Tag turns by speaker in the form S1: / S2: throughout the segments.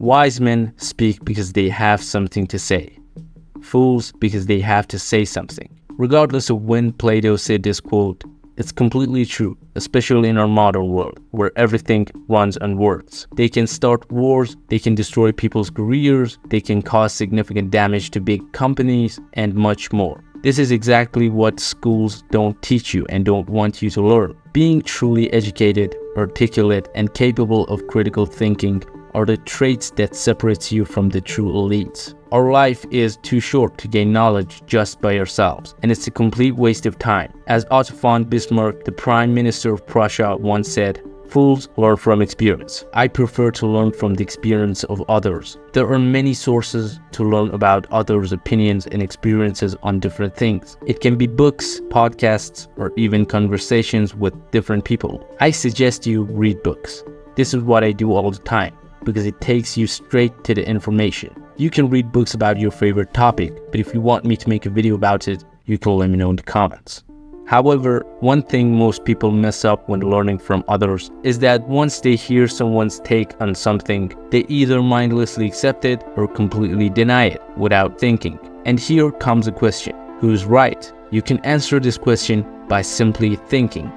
S1: Wise men speak because they have something to say. Fools because they have to say something. Regardless of when Plato said this quote, it's completely true, especially in our modern world, where everything runs on words. They can start wars, they can destroy people's careers, they can cause significant damage to big companies, and much more. This is exactly what schools don't teach you and don't want you to learn. Being truly educated, articulate, and capable of critical thinking are the traits that separates you from the true elites. Our life is too short to gain knowledge just by ourselves, and it's a complete waste of time. As Otto von Bismarck, the Prime Minister of Prussia, once said, "Fools learn from experience. I prefer to learn from the experience of others." There are many sources to learn about others' opinions and experiences on different things. It can be books, podcasts, or even conversations with different people. I suggest you read books. This is what I do all the time, because it takes you straight to the information. You can read books about your favorite topic, but if you want me to make a video about it, you can let me know in the comments. However, one thing most people mess up when learning from others is that once they hear someone's take on something, they either mindlessly accept it or completely deny it without thinking. And here comes a question: who's right? You can answer this question by simply thinking,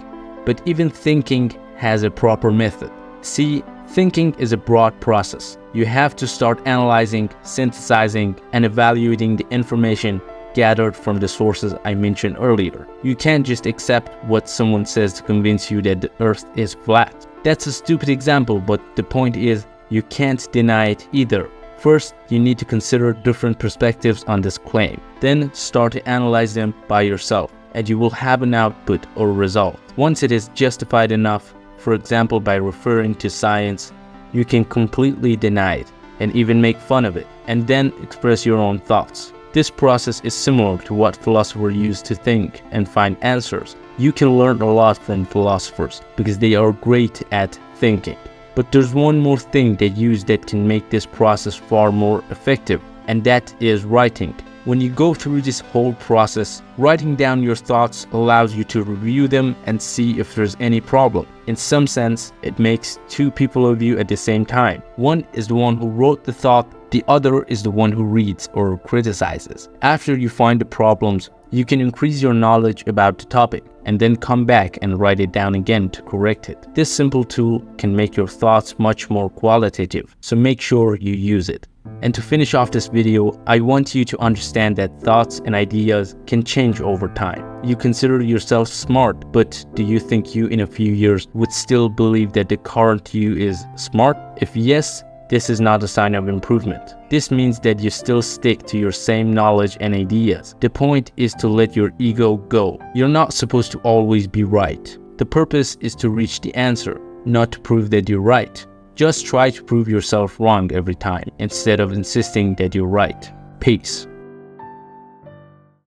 S1: but even thinking has a proper method. See, thinking is a broad process. You have to start analyzing, synthesizing, and evaluating the information gathered from the sources I mentioned earlier. You can't just accept what someone says to convince you that the earth is flat. That's a stupid example, but the point is, you can't deny it either. First, you need to consider different perspectives on this claim. Then start to analyze them by yourself, and you will have an output or result. Once it is justified enough, for example by referring to science, you can completely deny it and even make fun of it, and then express your own thoughts. This process is similar to what philosophers use to think and find answers. You can learn a lot from philosophers because they are great at thinking. But there's one more thing they use that can make this process far more effective, and that is writing. When you go through this whole process, writing down your thoughts allows you to review them and see if there's any problem. In some sense, it makes two people of you at the same time. One is the one who wrote the thought, the other is the one who reads or criticizes. After you find the problems, you can increase your knowledge about the topic and then come back and write it down again to correct it. This simple tool can make your thoughts much more qualitative, so make sure you use it. And to finish off this video, I want you to understand that thoughts and ideas can change over time. You consider yourself smart, but do you think you in a few years would still believe that the current you is smart? If yes, this is not a sign of improvement. This means that you still stick to your same knowledge and ideas. The point is to let your ego go. You're not supposed to always be right. The purpose is to reach the answer, not to prove that you're right. Just try to prove yourself wrong every time, instead of insisting that you're right. Peace.